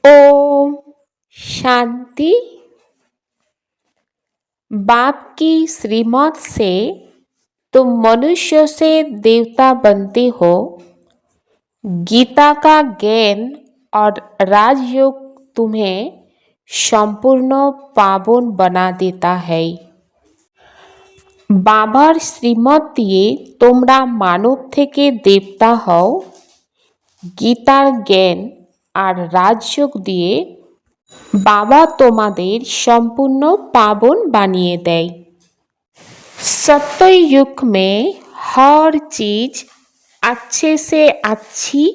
ओम शांति। बाप की श्रीमत से तुम मनुष्य से देवता बनते हो। गीता का ज्ञान और राजयोग तुम्हें संपूर्ण पावन बना देता है। বাবার শ্রীমত দিয়ে তোমরা মানব থেকে দেবতা হও। গীতার জ্ঞান আর রাজযোগ দিয়ে बाबा তোমাদের संपूर्ण पावन বানিয়ে দেয়। सत्ययुग में हर चीज अच्छे से अच्छी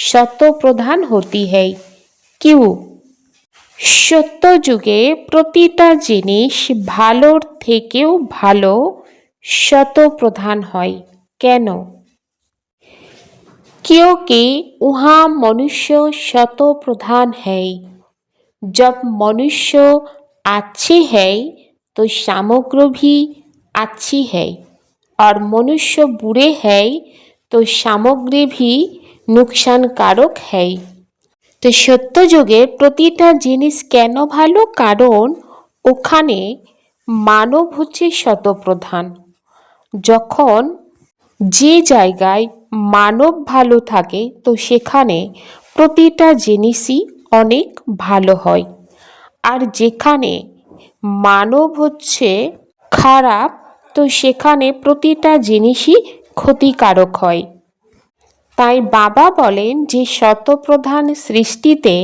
शतो प्रधान होती है। क्यों? সত্য যুগে প্রতিটা জিনিস ভালোর থেকেও ভালো শত প্রধান হয়। কেন? क्योंकि वहाँ मनुष्य शत प्रधान है। जब मनुष्य अच्छे है तो सामग्री भी अच्छी है और मनुष्य बुरे है तो सामग्री भी नुकसानकारक है। তো সত্য যুগে প্রতিটা জিনিস কেন ভালো? কারণ ওখানে মানব হচ্ছে শতপ্রধান। যখন যে জায়গায় মানব ভালো থাকে তো সেখানে প্রতিটা জিনিসই অনেক ভালো হয়, আর যেখানে মানব হচ্ছে খারাপ তো সেখানে প্রতিটা জিনিসই ক্ষতিকারক হয়। তাই বাবা বলেন যে শতপ্রধান সৃষ্টিতে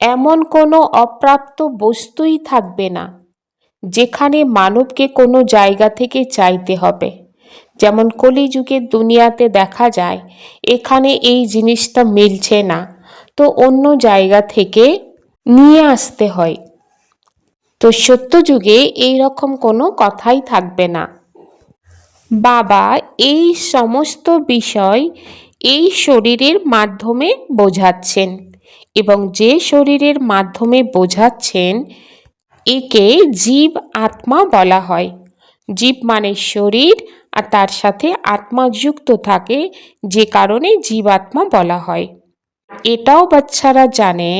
এমন কোনো অপ্রাপ্ত বস্তুই থাকবে না যেখানে মানবকে কোনো জায়গা থেকে চাইতে হবে। যেমন কলিযুগের দুনিয়াতে দেখা যায় এখানে এই জিনিসটা মিলছে না তো অন্য জায়গা থেকে নিয়ে আসতে হয়। তো সত্যযুগে এই রকম কোনো কথাই থাকবে না। বাবা এই সমস্ত বিষয় এই শরীরের মাধ্যমে বোঝাচ্ছেন, এবং যে শরীরের মাধ্যমে বোঝাচ্ছেন একে জীব আত্মা বলা হয়। জীব মানে শরীর আর তার সাথে আত্মা যুক্ত থাকে, যে কারণে জীবাত্মা বলা হয়। এটাও বাচ্চারা জানে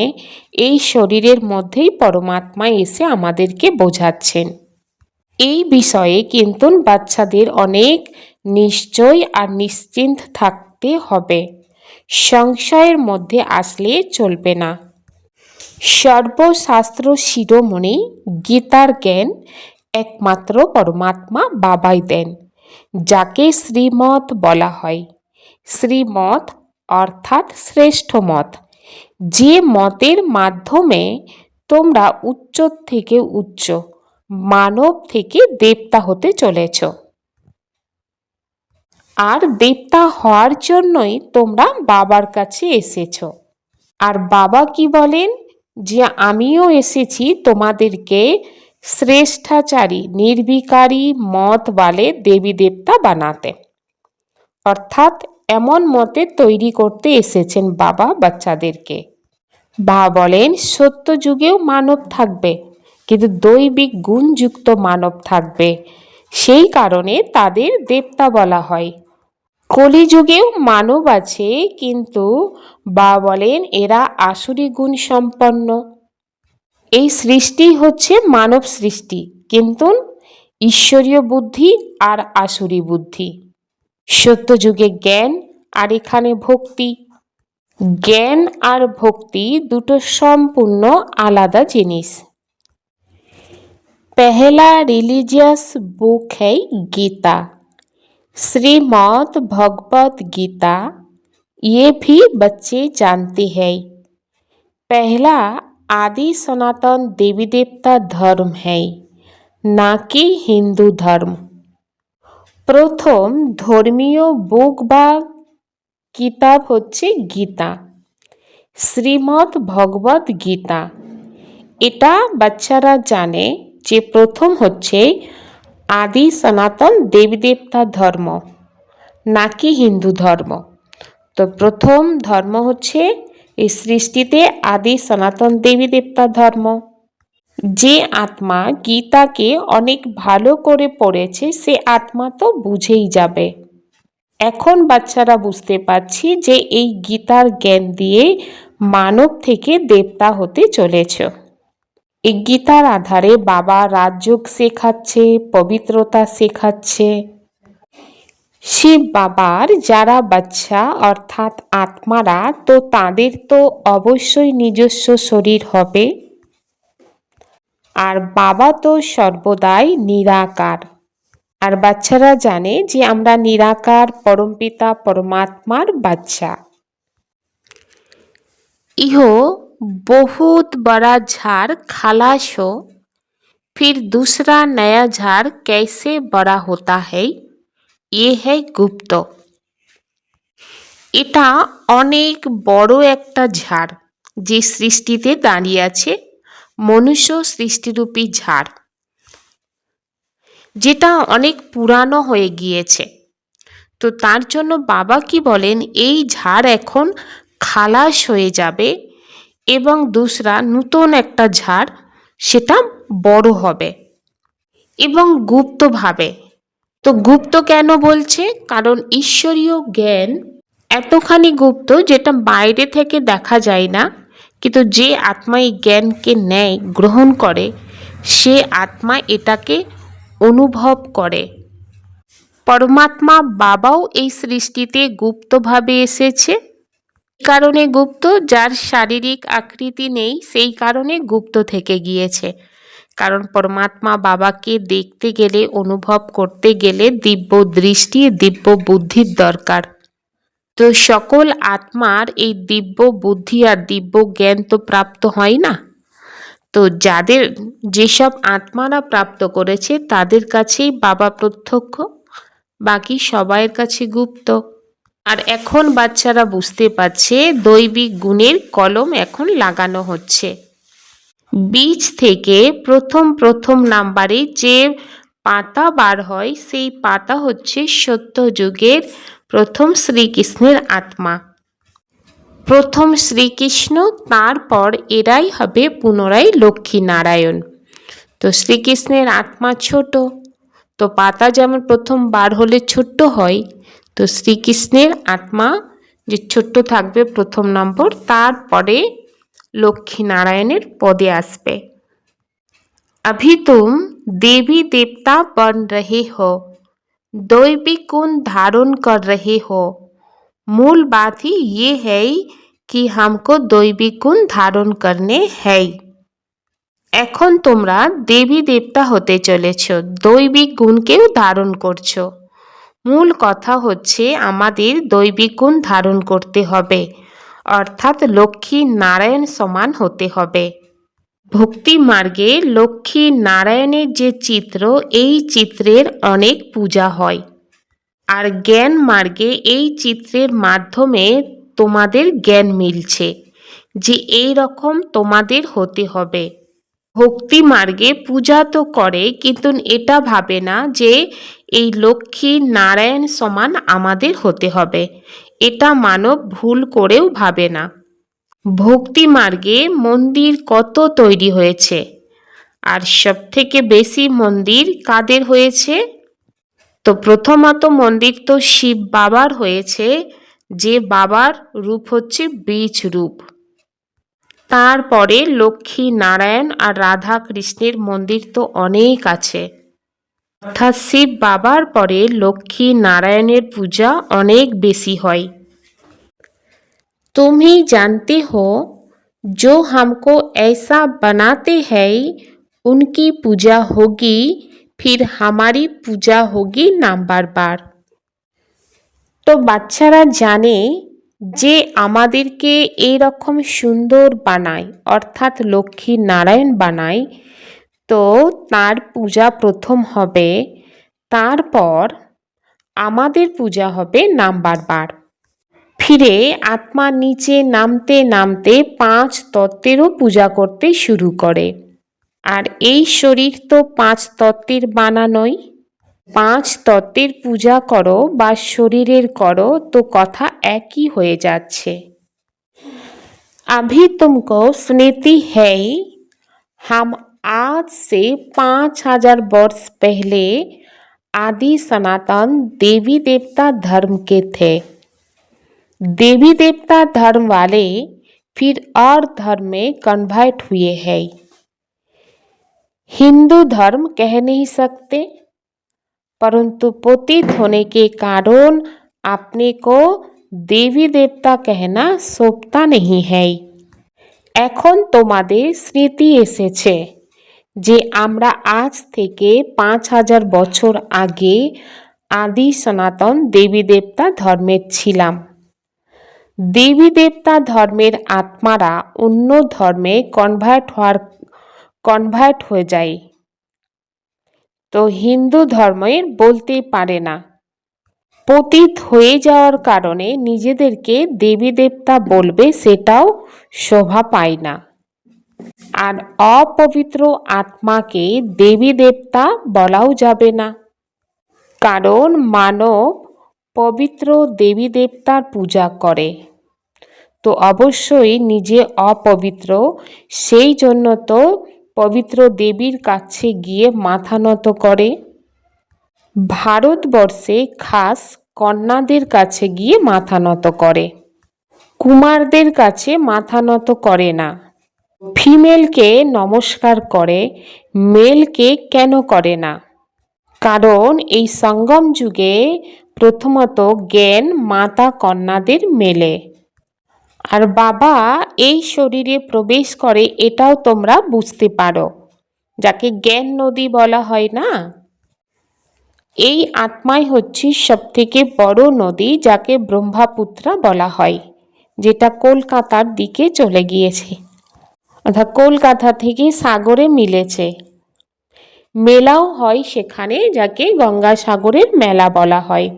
এই শরীরের মধ্যেই পরমাত্মা এসে আমাদেরকে বোঝাচ্ছেন। এই বিষয়ে কিন্তু বাচ্চাদের অনেক নিশ্চয় আর নিশ্চিন্ত থাকতে হবে। সংশয়ের মধ্যে আসলে চলবে না। সর্বশাস্ত্র শিরোমণি গীতার জ্ঞান একমাত্র পরমাত্মা বাবাই দেন, যাকে শ্রীমত বলা হয়। শ্রীমত অর্থাৎ শ্রেষ্ঠ মত, যে মতের মাধ্যমে তোমরা উচ্চ থেকে উচ্চ মানব থেকে দেবতা হতে চলেছ। আর দেবতা হওয়ার জন্যই তোমরা বাবার কাছে এসেছ। আর বাবা কি বলেন? যে আমিও এসেছি তোমাদেরকে শ্রেষ্ঠাচারী নির্বিকারী মতওয়ালে দেবী দেবতা বানাতে। অর্থাৎ এমন মতে তৈরি করতে এসেছেন বাবা বাচ্চাদেরকে। বাবা বলেন সত্য যুগেও মানব থাকবে, কিন্তু দৈবিক গুণযুক্ত মানব থাকবে, সেই কারণে তাদের দেবতা বলা হয়। কলিযুগেও মানব আছে, কিন্তু বাবা বলেন এরা আসুরি গুণ সম্পন্ন। এই সৃষ্টি হচ্ছে মানব সৃষ্টি, কিন্তু ঈশ্বরীয় বুদ্ধি আর আসুরি বুদ্ধি। সত্য যুগে জ্ঞান আর এখানে ভক্তি। জ্ঞান আর ভক্তি দুটো সম্পূর্ণ আলাদা জিনিস। पहला रिलीजियस बुक है गीता, श्रीमद् भगवत गीता। ये भी बच्चे जानते हैं। पहला आदि सनातन देवी देवता धर्म है, ना कि हिंदू धर्म। प्रथम धर्मीय बुक बा किताब होच्छे गीता, श्रीमद् भगवत गीता। এটা বাচ্চারা জানে যে প্রথম হচ্ছে আদি সনাতন দেবী দেবতা ধর্ম, নাকি হিন্দু ধর্ম। তো প্রথম ধর্ম হচ্ছে এই সৃষ্টিতে আদি সনাতন দেবী দেবতা ধর্ম। যে আত্মা গীতাকে অনেক ভালো করে পড়েছে সে আত্মা তো বুঝেই যাবে। এখন বাচ্চারা বুঝতে পারছি যে এই গীতার জ্ঞান দিয়ে মানব থেকে দেবতা হতে চলেছ। এই গীতার আধারে বাবা রাজযোগ শেখাচ্ছে, পবিত্রতা শেখাচ্ছে। শিব বাবার যারা বাচ্চা অর্থাৎ আত্মারা, তো তাদের তো অবশ্যই নিজস্ব শরীর হবে। আর বাবা তো সর্বদাই নিরাকার। আর বাচ্চারা জানে যে আমরা নিরাকার পরমপিতা পরমাত্মার বাচ্চা। ইহ बहुत बड़ा झाड़ खलास हो, फिर दूसरा नया झाड़ कैसे बड़ा होता है, ये है गुप्त। এটা অনেক বড় একটা ঝাড় যে সৃষ্টিতে দাঁড়িয়ে আছে, মনুষ্য সৃষ্টিরূপী ঝাড়, যেটা অনেক পুরানো হয়ে গিয়েছে। তো তার জন্য বাবা কি বলেন, এই ঝাড় এখন খালাস হয়ে যাবে এবং দুসরা নতুন একটা ঝাড় সেটা বড় হবে এবং গুপ্তভাবে। তো গুপ্ত কেন বলছে? কারণ ঈশ্বরীয় জ্ঞান এতখানি গুপ্ত যেটা বাইরে থেকে দেখা যায় না, কিন্তু যে আত্মা এই জ্ঞানকে নেয়, গ্রহণ করে, সে আত্মা এটাকে অনুভব করে। পরমাত্মা বাবাও এই সৃষ্টিতে গুপ্তভাবে এসেছে। কারণে গুপ্ত, যার শারীরিক আকৃতি নেই সেই কারণে গুপ্ত থেকে গিয়েছে। কারণ পরমাত্মা বাবাকে দেখতে গেলে, অনুভব করতে গেলে দিব্য দৃষ্টি, দিব্য বুদ্ধির দরকার। তো সকল আত্মার এই দিব্য বুদ্ধি আর দিব্য জ্ঞান তো প্রাপ্ত হয় না। তো যাদের, যেসব আত্মারা প্রাপ্ত করেছে তাদের কাছেই বাবা প্রত্যক্ষ, বাকি সবাইয়ের কাছে গুপ্ত। আর এখন বাচ্চারা বুঝতে পারছে দৈবিক গুণের কলম এখন লাগানো হচ্ছে। বীজ থেকে প্রথম নাম্বারে যে পাতা বার হয়, সেই পাতা হচ্ছে সত্য যুগের প্রথম শ্রীকৃষ্ণের আত্মা। প্রথম শ্রীকৃষ্ণ, তারপর এরাই হবে পুনরায় লক্ষ্মী নারায়ণ। তো শ্রীকৃষ্ণের আত্মা ছোট, তো পাতা যেমন প্রথম বার হলে ছোট্ট হয়, তো শ্রীকৃষ্ণের আত্মা যে ছোট্ট থাকবে প্রথম নম্বর, তারপরে লক্ষ্মী নারায়ণের পদে আসবে। अभी तुम देवी देवता बन रहे हो, दैवी गुण धारण कर रहे हो। मूल बात ही ये है कि हमको दैवी गुण धारण करने हैं। এখন তোমরা দেবী দেবতা হতে চলেছ, দৈবিক গুণকেও ধারণ করছো। মূল কথা হচ্ছে আমাদের দৈবিক গুণ ধারণ করতে হবে, অর্থাৎ লক্ষ্মী নারায়ণ সমান হতে হবে। ভক্তি মার্গে লক্ষ্মী নারায়ণের যে চিত্র, এই চিত্রের অনেক পূজা হয়। আর জ্ঞান মার্গে এই চিত্রের মাধ্যমে তোমাদের জ্ঞান মিলছে যে এই রকম তোমাদের হতে হবে। ভক্তি মার্গে পূজা তো করে, কিন্তু এটা ভাবে না যে এই লক্ষ্মী নারায়ণ সমান আমাদের হতে হবে। এটা মানব ভুল করেও ভাবে না। ভক্তি মার্গে মন্দির কত তৈরি হয়েছে, আর সবথেকে বেশি মন্দির কাদের হয়েছে? তো প্রথমত মন্দির তো শিব বাবার হয়েছে, যে বাবার রূপ হচ্ছে বীজ রূপ। তারপরে লক্ষ্মী নারায়ণ আর রাধা কৃষ্ণের মন্দির তো অনেক আছে। অর্থাৎ শিব বাবার পরে লক্ষ্মী নারায়ণের পূজা অনেক বেশি হয়। तुम ही जानते हो जो हमको ऐसा बनाते हैं उनकी पूजा होगी, फिर हमारी पूजा होगी नंबर बार। তো বাচ্চারা জানে যে আমাদেরকে এইরকম সুন্দর বানায়, অর্থাৎ লক্ষ্মী নারায়ণ বানায়, তো তার পূজা প্রথম হবে, তারপর আমাদের পূজা হবে নাম্বার বার। ফিরে আত্মা নিচে নামতে নামতে 5 তত্ত্বেরও পূজা করতে শুরু করে। আর এই শরীর তো 5 তত্ত্বের বানানোই। 5 তত্ত্বের পূজা করো বা শরীরের করো, তো কথা একই হয়ে যাচ্ছে। अभी तुमको स्मृति है, हम आज से 5000 वर्ष पहले आदि सनातन देवी देवता धर्म के थे। देवी देवता धर्म वाले फिर और धर्म में कन्वर्ट हुए हैं। हिंदू धर्म कह नहीं सकते, परंतु पतित होने के कारण अपने को देवी देवता कहना शोभता नहीं है। এখন তোমাদের স্মৃতি এসেছে যে আমরা আজ থেকে 5000 বছর আগে আদি সনাতন দেবী দেবতা ধর্মের ছিলাম। দেবী দেবতা ধর্মের আত্মারা অন্য ধর্মে কনভার্ট হয়ে যায়, তো হিন্দু ধর্মের বলতে পারে না। পতিত হয়ে যাওয়ার কারণে নিজেদেরকে দেবী দেবতা বলবে, সেটাও শোভা পায় না। আর অপবিত্র আত্মাকে দেবী দেবতা বলাও যাবে না, কারণ মানব পবিত্র দেবী দেবতার পূজা করে, তো অবশ্যই নিজে অপবিত্র, সেই জন্য তো পবিত্র দেবীর কাছে গিয়ে মাথা নত করে। ভারতবর্ষে খাস কন্যাদের কাছে গিয়ে মাথা নত করে, কুমারদের কাছে মাথা নত করে না। ফিমেলকে নমস্কার করে, মেলকে কেন করে না? কারণ এই সঙ্গম যুগে প্রথমত জ্ঞান মাতা কন্যাদের মেলে, আর বাবা এই শরীরে প্রবেশ করে, এটাও তোমরা বুঝতে পারো, যাকে জ্ঞান নদী বলা হয় না। এই আত্মাই হচ্ছে সবথেকে বড় নদী, যাকে ব্রহ্মপুত্রা বলা হয়, যেটা কলকাতার দিকে চলে গিয়েছে, অর্থাৎ কলকাতা থেকে সাগরে মিলেছে। মেলাও হয় সেখানে, যাকে গঙ্গাসাগরের মেলা বলা হয়।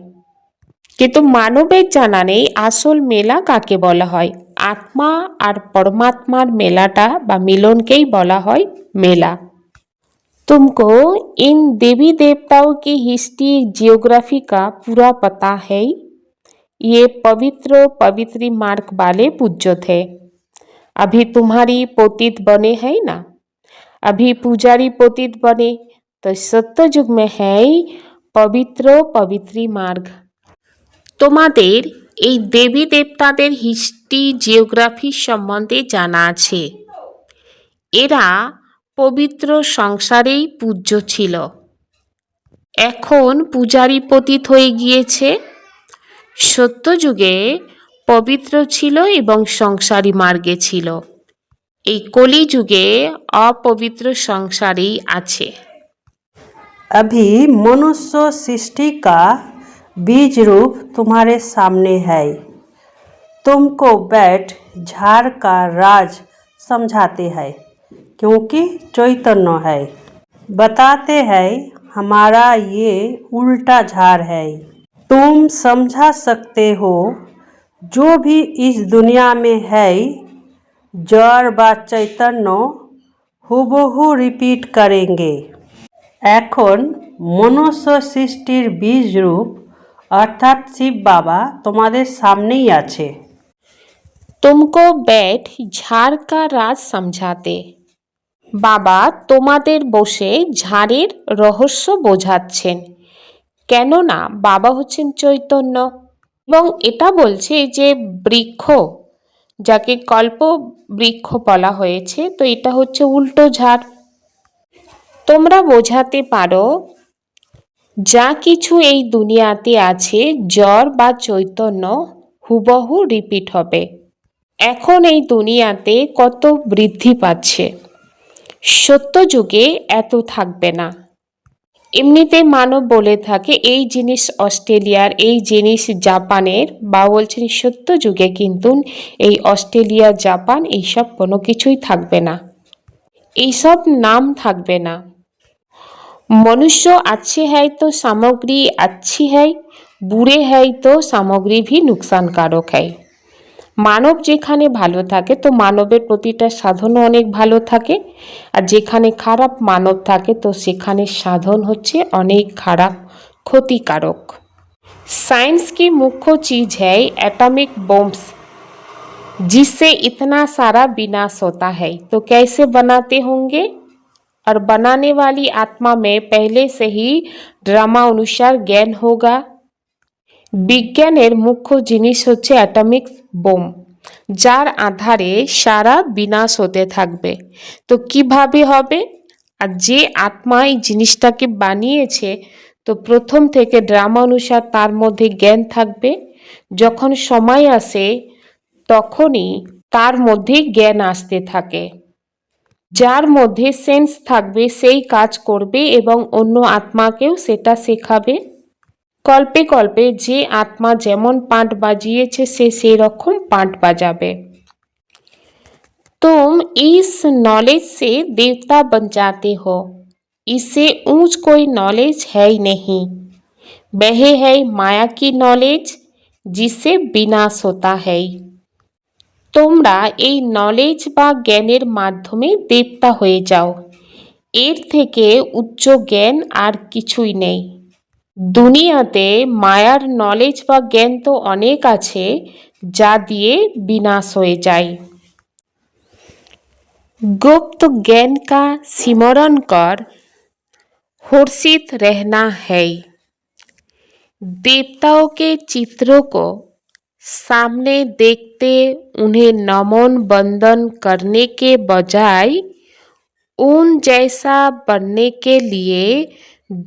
কিন্তু মানবের জানা নেই আসল মেলা কাকে বলা হয়। आत्मा और परमात्मार मेलाटा बा मिलन बला है मेला। तुमको इन देवी देवताओं की हिस्ट्री जियोग्राफी का पूरा पता है। ये पवित्र पवित्री मार्ग वाले पूज्य थे। अभी तुम्हारी पोतित बने है ना, अभी पुजारी पोतित बने, तो सत्य युग में है पवित्र पवित्री मार्ग। তোমাদের এই দেবী দেবতাদের হিস্ট্রি জিওগ্রাফি সম্বন্ধে জানা আছে। এরা পবিত্র সংসারেই পূজ্য ছিল, এখন পূজারী পতিত হয়ে গিয়েছে। সত্যযুগে পবিত্র ছিল এবং সংসারী মার্গে ছিল, এই কলিযুগে অপবিত্র সংসারেই আছে। अभी मनुष्य सृष्टि का बीज रूप तुम्हारे सामने है। तुमको बैठ झाड़ का राज समझाते हैं, क्योंकि चैतन्य है। बताते हैं हमारा ये उल्टा झाड़ है। तुम समझा सकते हो जो भी इस दुनिया में है जड़ व चैतन्य हुबहू रिपीट करेंगे। এখন মনুষ্য সৃষ্টির বীজ রূপ অর্থাৎ শিব বাবা তোমাদের সামনেই আছে। तुमको बैठ झाड़ का राज समझाते, বাবা তোমাদের বসে ঝাড়ের রহস্য বোঝাচ্ছেন। কেননা বাবা হচ্ছেন চৈতন্য, এবং এটা বলছে যে বৃক্ষ, যাকে কল্প বৃক্ষ বলা হয়েছে, তো এটা হচ্ছে উল্টো ঝাড়। তোমরা বোঝাতে পারো যা কিছু এই দুনিয়াতে আছে জড় বা চৈতন্য হুবহু রিপিট হবে। এখন এই দুনিয়াতে কত বৃদ্ধি পাচ্ছে, সত্য যুগে এত থাকবে না। এমনিতে মানব বলে থাকে এই জিনিস অস্ট্রেলিয়ার, এই জিনিস জাপানের, বা বলছেন সত্য যুগে কিন্তু এই অস্ট্রেলিয়া জাপান এইসব কোনো কিছুই থাকবে না, এইসব নাম থাকবে না। मनुष्य अच्छे है तो सामग्री अच्छी है, बुरे है तो सामग्री भी नुकसानकारक है। মানব যেখানে ভালো থাকে তো মানবের প্রতিটা সাধনও অনেক ভালো থাকে, আর যেখানে খারাপ মানব থাকে তো সেখানে সাধন হচ্ছে অনেক খারাপ, ক্ষতিকারক। साइंस की मुख्य चीज है एटॉमिक बॉम्ब्स, जिससे इतना सारा विनाश होता है, तो कैसे बनाते होंगे। और बनाने वाली आत्मा में पहले से ही ड्रामा अनुसार ज्ञान होगा। বিজ্ঞানের মুখ্য জিনিস হচ্ছে অ্যাটমিক বোম, যার আধারে সারা বিনাশ হতে থাকবে। তো কিভাবে হবে? আর যে আত্মা এই জিনিসটাকে বানিয়েছে, তো প্রথম থেকে ড্রামা অনুসার তার মধ্যে জ্ঞান থাকবে। যখন সময় আসে তখনই তার মধ্যে জ্ঞান আসতে থাকে। যার মধ্যে সেন্স থাকবে সেই কাজ করবে এবং অন্য আত্মাকেও সেটা শেখাবে। কল্পে কল্পে যে আত্মা যেমন পাঁট বাজিয়েছে সে সেই রকম পাঁট বাজাবে। तुम इस नॉलेज से देवता बन जाते हो। इससे ऊंच कोई नॉलेज है ही नहीं। वह है माया की नॉलेज जिससे विनाश होता है। তোমরা এই নলেজ বা জ্ঞানের মাধ্যমে দেবতা হয়ে যাও। এর থেকে উচ্চ জ্ঞান আর কিছুই নেই। দুনিয়াতে মায়ার নলেজ বা জ্ঞান তো অনেক আছে যা দিয়ে বিনাশ হয়ে যায়। गुप्त ज्ञान का सिमरन कर हर्षित रहना है। देवताओं के चित्रों को सामने देखते उन्हें नमन वंदन करने के बजाय उन जैसा बनने के लिए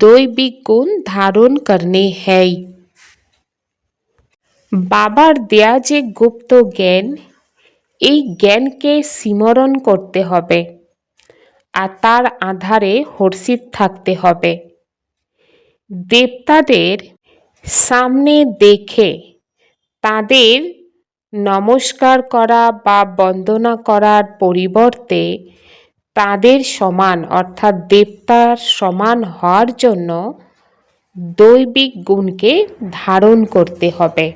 दैविक गुण धारण करने हैं। বাবার দেয়া যে গুপ্ত জ্ঞান, এই জ্ঞানকে স্মরণ করতে হবে আর তার আধারে হর্ষিত থাকতে হবে। দেবতাদের সামনে দেখে তাদের নমস্কার করা বা বন্দনা করার পরিবর্তে তাদের সমান অর্থাৎ দেবতার সমান হওয়ার জন্য দৈবিক গুণকে ধারণ করতে হবে।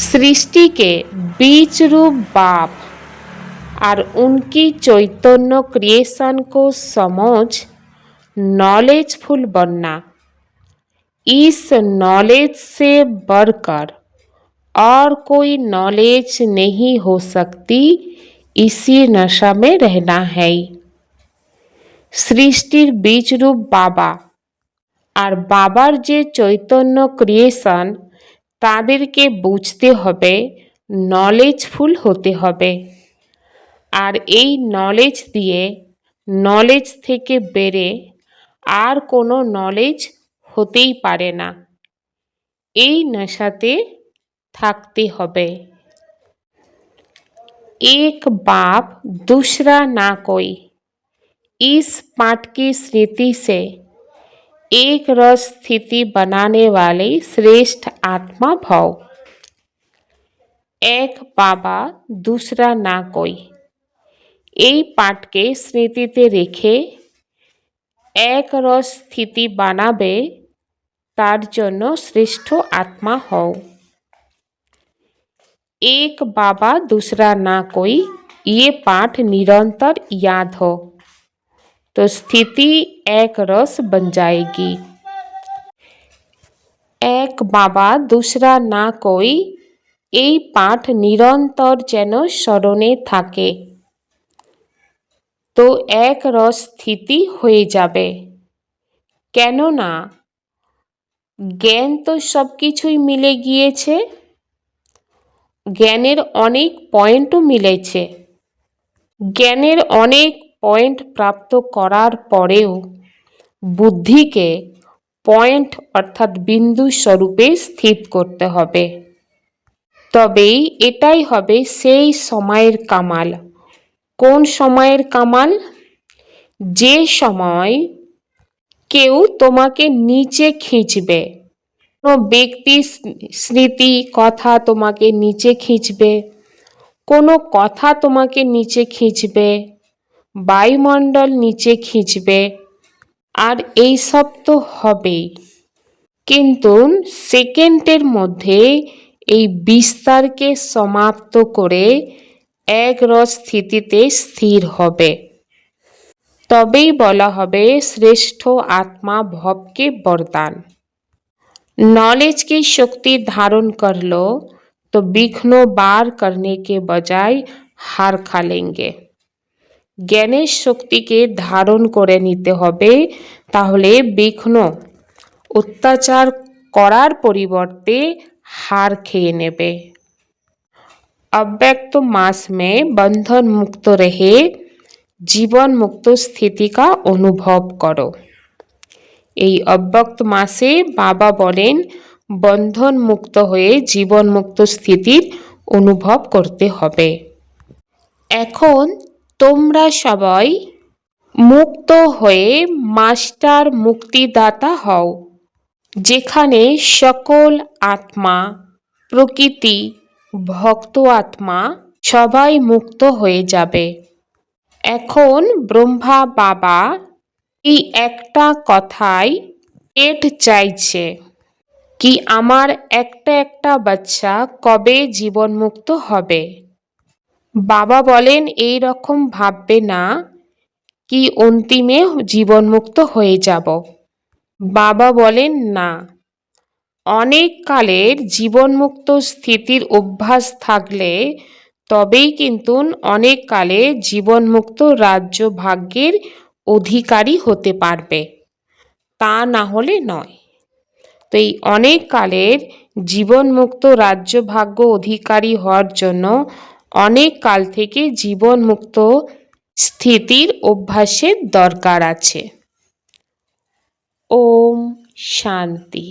सृष्टि के बीज रूप बाप और उनकी चैतन्य क्रिएशन को समझ नॉलेजफुल बनना, इस नॉलेज से बढ़कर और कोई नॉलेज नहीं हो सकती। इसी नशा में रहना है। सृष्टिर बीज रूप बाबा আর বাবার যে চৈতন্য ক্রিয়েশন তাদেরকে বুঝতে হবে, নলেজফুল হতে হবে। আর এই নলেজ দিয়ে নলেজ থেকে বেড়ে আর কোনো নলেজ হতেই পারে না। এই নেশাতে থাকতে হবে। एक बाप दूसरा ना कोई, इस पाठ की स्मृति से एक रस स्थिति बनाने वाले श्रेष्ठ आत्मा भाव। एक बाबा दूसरा ना कोई, এই পাঠকে স্মৃতিতে রেখে এক রস স্থিতি বানাবে তার জন্য শ্রেষ্ঠ আত্মা হও। एक बाबा दूसरा ना कोई, ये पाठ निरंतर याद हो तो स्थिति एक रस बन जाएगी। एक बाबा दूसरा ना कोई, এই পাঠ নিরন্তর যেন স্মরণে থাকে তো এক রস স্থিতি হয়ে যাবে। কেননা জ্ঞান তো সব কিছুই মিলে গিয়েছে, জ্ঞানের অনেক পয়েন্টও মিলেছে। জ্ঞানের অনেক পয়েন্ট প্রাপ্ত করার পরেও বুদ্ধিকে পয়েন্ট অর্থাৎ বিন্দু স্বরূপে স্থিত করতে হবে। তবেই এটাই হবে সেই সময়ের কামাল। কোন সময়ের কামাল? যে সময় কেউ তোমাকে নিচে খিঁচবে, কোনো ব্যক্তি স্মৃতি কথা তোমাকে নিচে খিঁচবে, কোনো কথা তোমাকে নিচে খিঁচবে, বায়ুমণ্ডল নিচে খিঁচবে, আর এই সব তো হবেই। কিন্তু সেকেন্ডের মধ্যে এই বিস্তারকে সমাপ্ত করে এক রস স্থিতিতে স্থির হবে। তবেই বলা হবে श्रेष्ठ आत्मा भव के वरदान। नॉलेज की शक्ति धारण कर लो तो विघ्नों बार करने के बजाय हार खा लेंगे। জ্ঞানের শক্তিকে ধারণ করে নিতে হবে, তাহলে বিঘ্ন অত্যাচার করার পরিবর্তে হার খেয়ে নেবে। अव्यक्त मास में बंधन मुक्त रहे জীবন মুক্ত স্থিতিকা অনুভব করো। এই অব্যক্ত মাসে বাবা বলেন বন্ধন মুক্ত হয়ে জীবন মুক্ত স্থিতির অনুভব করতে হবে। এখন তোমরা সবাই মুক্ত হয়ে মাস্টার মুক্তিদাতা হও, যেখানে সকল আত্মা, প্রকৃতি, ভক্ত আত্মা সবাই মুক্ত হয়ে যাবে। এখন ব্রহ্মা বাবা এই একটা কথাই পেট চাইছে কি আমার একটা একটা বাচ্চা কবে জীবনমুক্ত হবে। বাবা বলেন এই রকম ভাববে না কি অন্তিমে জীবনমুক্ত হয়ে যাব। বাবা বলেন না, অনেক কালের জীবনমুক্ত স্থিতির অভ্যাস থাকলে তবেই কিন্তু অনেক কালে জীবনমুক্ত রাজ্য ভাগ্যের অধিকারী হতে পারবে, তা না হলে নয়। তো এই অনেক কালের জীবনমুক্ত রাজ্য ভাগ্য অধিকারী হওয়ার জন্য অনেক কাল থেকে জীবনমুক্ত স্থিতির অভ্যাসের দরকার আছে। ওম শান্তি।